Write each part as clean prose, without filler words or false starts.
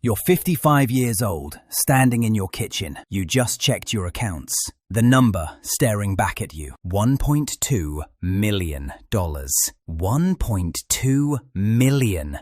You're 55 years old, standing in your kitchen. You just checked your accounts. The number staring back at you. $1.2 million. $1.2 million.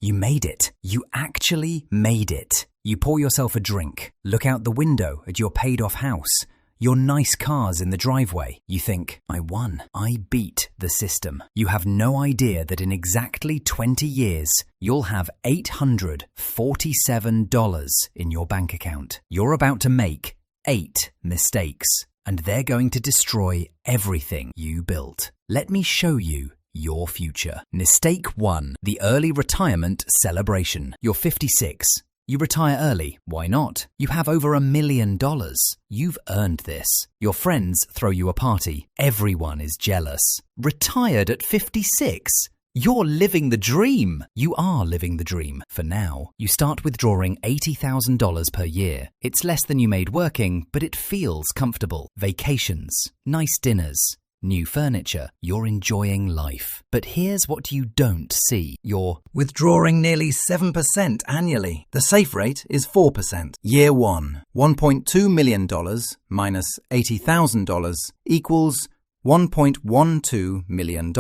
You made it. You actually made it. You pour yourself a drink, look out the window at your paid-off house, your nice cars in the driveway. You think, I won. I beat the system. You have no idea that in exactly 20 years, you'll have $847 in your bank account. You're about to make 8 mistakes, and they're going to destroy everything you built. Let me show you your future. Mistake 1, the early retirement celebration. You're 56. You retire early. Why not? You have over $1 million. You've earned this. Your friends throw you a party. Everyone is jealous. Retired at 56? You're living the dream. You are living the dream. For now, you start withdrawing $80,000 per year. It's less than you made working, but it feels comfortable. Vacations, nice dinners, new furniture. You're enjoying life. But here's what you don't see. You're withdrawing nearly 7% annually. The safe rate is 4%. Year 1, $1.2 million minus $80,000 equals $1.12 million.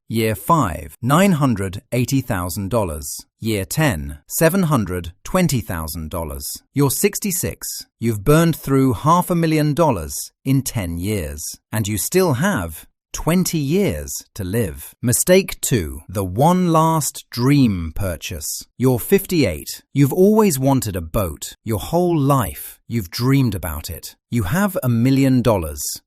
Year 5, $980,000. Year 10, $720,000. You're 66. You've burned through $500,000 in 10 years, and you still have 20 years to live. Mistake 2, the one last dream purchase. You're 58. You've always wanted a boat. Your whole life, you've dreamed about it. You have $1 million.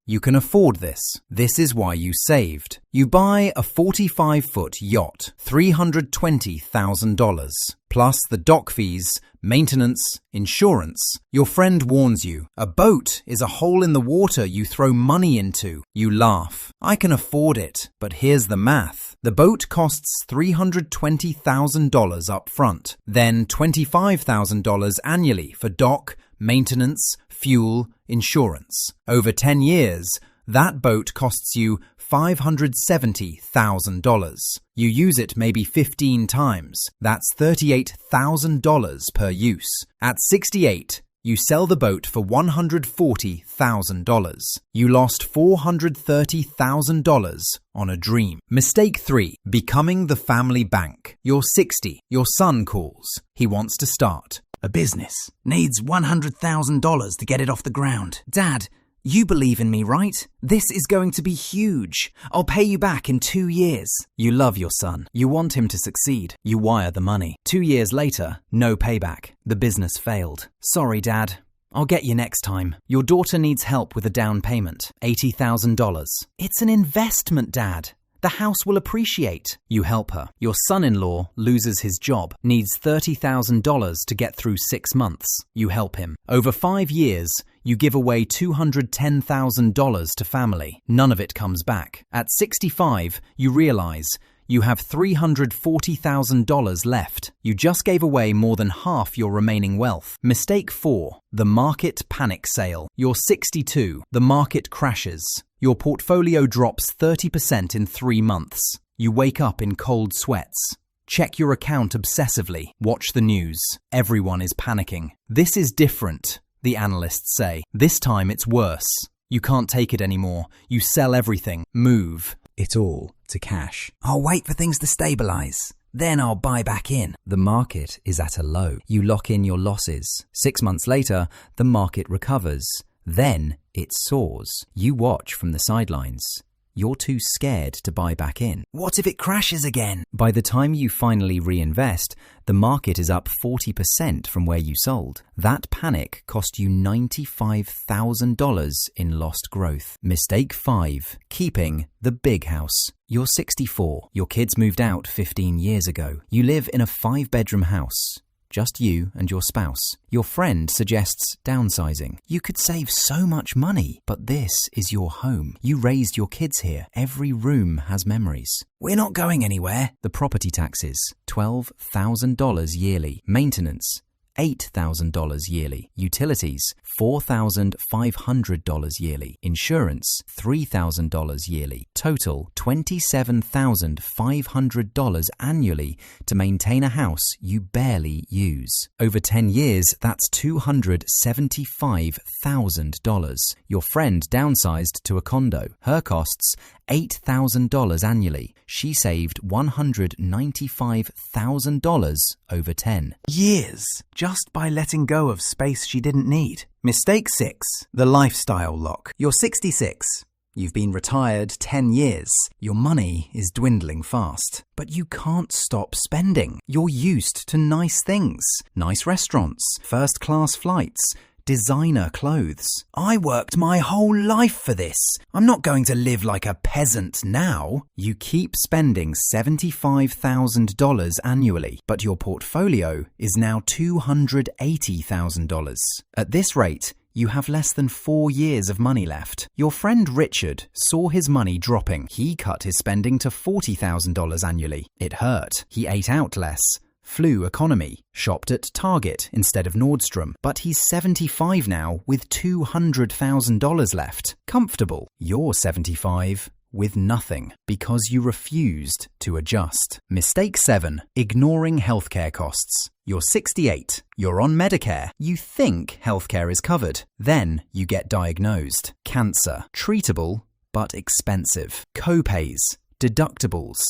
You can afford this. This is why you saved. You buy a 45-foot yacht, $320,000, plus the dock fees, maintenance, insurance. Your friend warns you, a boat is a hole in the water you throw money into. You laugh. I can afford it, but here's the math. The boat costs $320,000 up front, then $25,000 annually for dock, maintenance, fuel, insurance. Over 10 years, that boat costs you $570,000. You use it maybe 15 times. That's $38,000 per use. At 68, you sell the boat for $140,000. You lost $430,000 on a dream. Mistake 3, becoming the family bank. You're 60. Your son calls. He wants to start a business. Needs $100,000 to get it off the ground. Dad, you believe in me, right? This is going to be huge. I'll pay you back in 2 years. You love your son. You want him to succeed. You wire the money. 2 years later, no payback. The business failed. Sorry, Dad. I'll get you next time. Your daughter needs help with a down payment. $80,000. It's an investment, Dad. The house will appreciate. You help her. Your son-in-law loses his job, needs $30,000 to get through 6 months. You help him. Over 5 years, you give away $210,000 to family. None of it comes back. At 65, you realize you have $340,000 left. You just gave away more than half your remaining wealth. Mistake 4, the market panic sale. You're 62. The market crashes. Your portfolio drops 30% in 3 months. You wake up in cold sweats. Check your account obsessively. Watch the news. Everyone is panicking. This is different, the analysts say. This time it's worse. You can't take it anymore. You sell everything. Move it all to cash. I'll wait for things to stabilize. Then I'll buy back in. The market is at a low. You lock in your losses. 6 months later, the market recovers. Then it soars. You watch from the sidelines. You're too scared to buy back in. What if it crashes again? By the time you finally reinvest, the market is up 40% from where you sold. That panic cost you $95,000 in lost growth. Mistake 5, keeping the big house. You're 64. Your kids moved out 15 years ago. You live in a 5-bedroom house. Just you and your spouse. Your friend suggests downsizing. You could save so much money, but this is your home. You raised your kids here. Every room has memories. We're not going anywhere. The property taxes, $12,000 yearly. Maintenance, $8,000 yearly. Utilities, $4,500 yearly. Insurance, $3,000 yearly. Total, $27,500 annually to maintain a house you barely use. Over 10 years, that's $275,000. Your friend downsized to a condo. Her costs, $8,000 annually. She saved $195,000 over 10 years just by letting go of space she didn't need. Mistake 6. The lifestyle lock. You're 66. You've been retired 10 years. Your money is dwindling fast. But you can't stop spending. You're used to nice things. Nice restaurants, first-class flights, designer clothes. I worked my whole life for this. I'm not going to live like a peasant now. You keep spending $75,000 annually, but your portfolio is now $280,000. At this rate, you have less than 4 years of money left. Your friend Richard saw his money dropping. He cut his spending to $40,000 annually. It hurt. He ate out less, flew economy, shopped at Target instead of Nordstrom. But he's 75 now with $200,000 left. Comfortable. You're 75 with nothing because you refused to adjust. Mistake 7. Ignoring healthcare costs. You're 68. You're on Medicare. You think healthcare is covered. Then you get diagnosed. Cancer. Treatable, but expensive. Co-pays. Deductibles.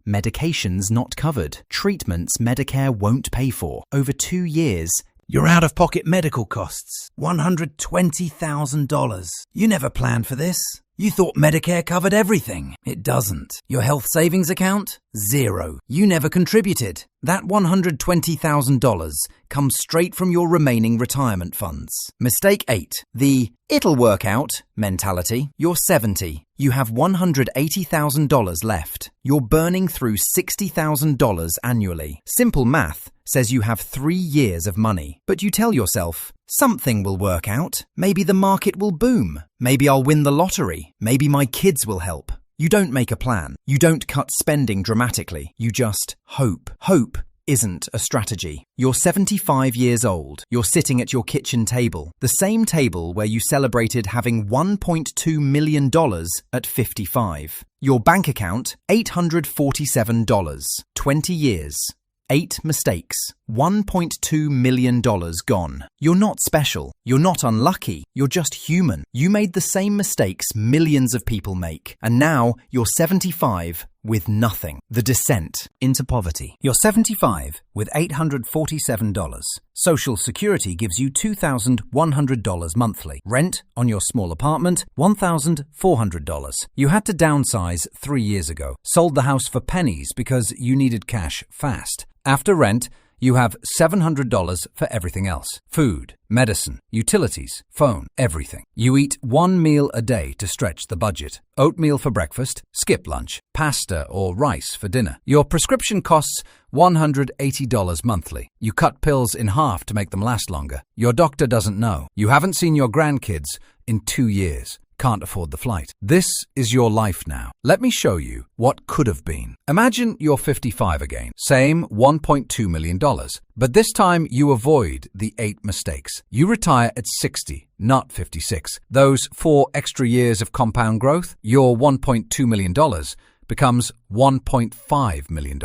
Medications not covered. Treatments Medicare won't pay for. Over 2 years, your out-of-pocket medical costs, $120,000. You never planned for this. You thought Medicare covered everything. It doesn't. Your health savings account? $0. You never contributed. That $120,000 comes straight from your remaining retirement funds. Mistake 8. The "it'll work out" mentality. You're 70. You have $180,000 left. You're burning through $60,000 annually. Simple math says you have 3 years of money. But you tell yourself, something will work out. Maybe the market will boom. Maybe I'll win the lottery. Maybe my kids will help. You don't make a plan. You don't cut spending dramatically. You just hope. Hope isn't a strategy. You're 75 years old. You're sitting at your kitchen table, the same table where you celebrated having $1.2 million at 55. Your bank account, $847. 20 years. 8 mistakes. $1.2 million gone. You're not special. You're not unlucky. You're just human. You made the same mistakes millions of people make. And now you're 75 with nothing. The descent into poverty. You're 75 with $847. Social Security gives you $2,100 monthly. Rent on your small apartment, $1,400. You had to downsize 3 years ago. Sold the house for pennies because you needed cash fast. After rent, you have $700 for everything else. Food, medicine, utilities, phone, everything. You eat 1 meal a day to stretch the budget. Oatmeal for breakfast, skip lunch, pasta or rice for dinner. Your prescription costs $180 monthly. You cut pills in half to make them last longer. Your doctor doesn't know. You haven't seen your grandkids in 2 years. Can't afford the flight. This is your life now. Let me show you what could have been. Imagine you're 55 again. Same $1.2 million. But this time you avoid the 8 mistakes. You retire at 60, not 56. Those 4 extra years of compound growth, your $1.2 million becomes $1.5 million.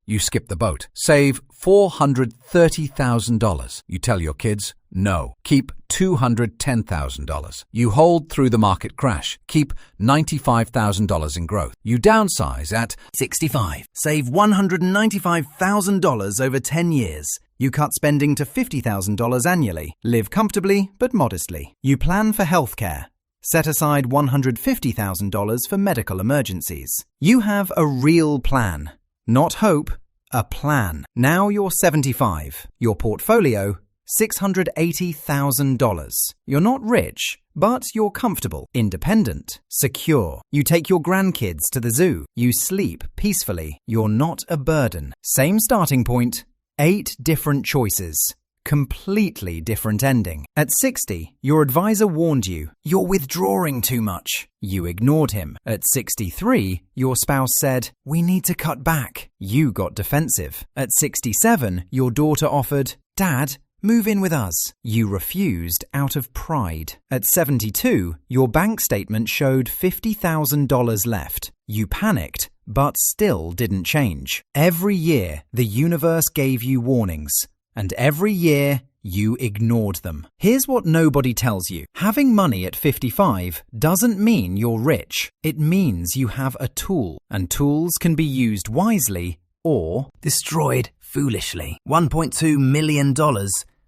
You skip the boat. Save $430,000. You tell your kids, no. Keep $210,000. You hold through the market crash. Keep $95,000 in growth. You downsize at 65. Save $195,000 over 10 years. You cut spending to $50,000 annually. Live comfortably but modestly. You plan for healthcare. Set aside $150,000 for medical emergencies. You have a real plan. Not hope, a plan. Now you're 75. Your portfolio, $680,000. You're not rich, but you're comfortable, independent, secure. You take your grandkids to the zoo. You sleep peacefully. You're not a burden. Same starting point, 8 different choices. Completely different ending. At 60, your advisor warned you, you're withdrawing too much. You ignored him. At 63, your spouse said, we need to cut back. You got defensive. At 67, your daughter offered, Dad, Move in with us. You refused out of pride. At 72, your bank statement showed $50,000 left. You panicked, but still didn't change. Every year, the universe gave you warnings, and every year, you ignored them. Here's what nobody tells you. Having money at 55 doesn't mean you're rich. It means you have a tool, and tools can be used wisely or destroyed foolishly. $1.2 million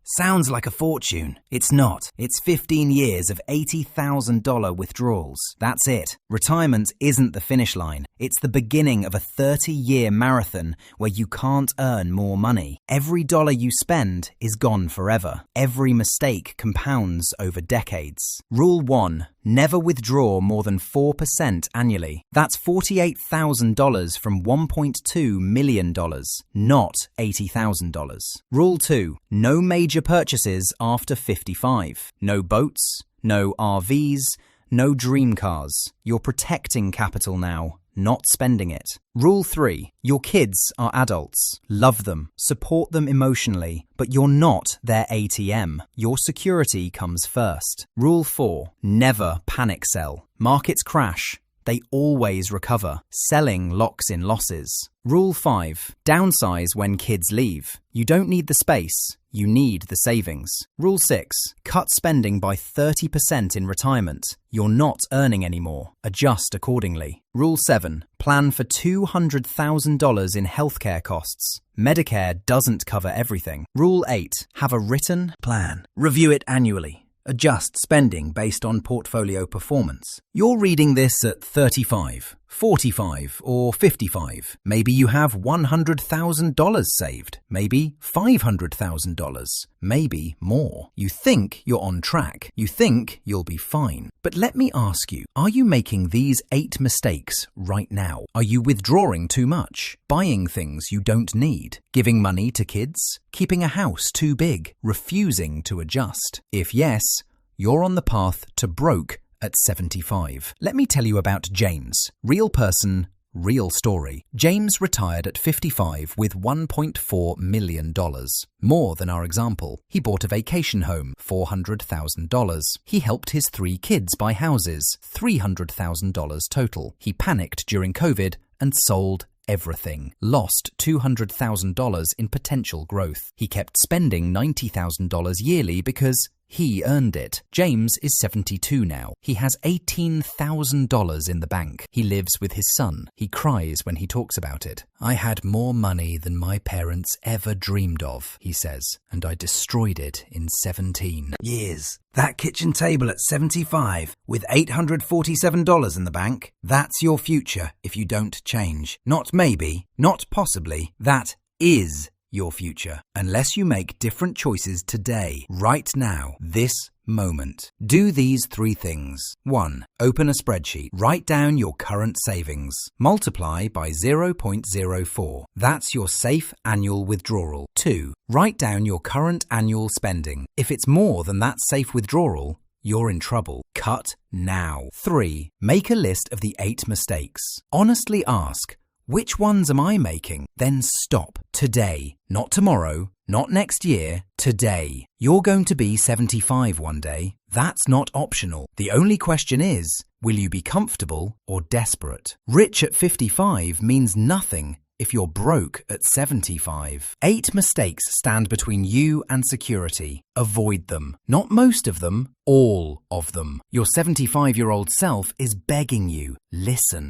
sounds like a fortune. It's not. It's 15 years of $80,000 withdrawals. That's it. Retirement isn't the finish line. It's the beginning of a 30-year marathon where you can't earn more money. Every dollar you spend is gone forever. Every mistake compounds over decades. Rule 1. Never withdraw more than 4% annually. That's $48,000 from $1.2 million, not $80,000. Rule 2. No major purchases after 55. No boats, no RVs, no dream cars. You're protecting capital now, not spending it. Rule 3. Your kids are adults. Love them, support them emotionally, but you're not their ATM. Your security comes first. Rule 4. Never panic sell. Markets crash. They always recover. Selling locks in losses. Rule 5. Downsize when kids leave. You don't need the space. You need the savings. Rule 6. Cut spending by 30% in retirement. You're not earning anymore. Adjust accordingly. Rule 7. Plan for $200,000 in healthcare costs. Medicare doesn't cover everything. Rule 8. Have a written plan. Review it annually. Adjust spending based on portfolio performance. You're reading this at 35, 45, or 55. Maybe you have $100,000 saved. Maybe $500,000. Maybe more. You think you're on track. You think you'll be fine. But let me ask you, are you making these 8 mistakes right now? Are you withdrawing too much? Buying things you don't need? Giving money to kids? Keeping a house too big? Refusing to adjust? If yes, you're on the path to broke at 75. Let me tell you about James. Real person, real story. James retired at 55 with $1.4 million. More than our example. He bought a vacation home, $400,000. He helped his 3 kids buy houses, $300,000 total. He panicked during COVID and sold everything. Lost $200,000 in potential growth. He kept spending $90,000 yearly because he earned it. James is 72 now. He has $18,000 in the bank. He lives with his son. He cries when he talks about it. I had more money than my parents ever dreamed of, he says, and I destroyed it in 17 years. That kitchen table at 75 with $847 in the bank, that's your future if you don't change. Not maybe, not possibly, that is your future, unless you make different choices today, right now, this moment. Do these 3 things. 1. Open a spreadsheet. Write down your current savings. Multiply by 0.04. That's your safe annual withdrawal. 2. Write down your current annual spending. If it's more than that safe withdrawal, you're in trouble. Cut now. 3. Make a list of the 8 mistakes. Honestly ask, which ones am I making? Then stop. Today. Not tomorrow. Not next year. Today. You're going to be 75 one day. That's not optional. The only question is, will you be comfortable or desperate? Rich at 55 means nothing if you're broke at 75. 8 mistakes stand between you and security. Avoid them. Not most of them, all of them. Your 75-year-old self is begging you. Listen.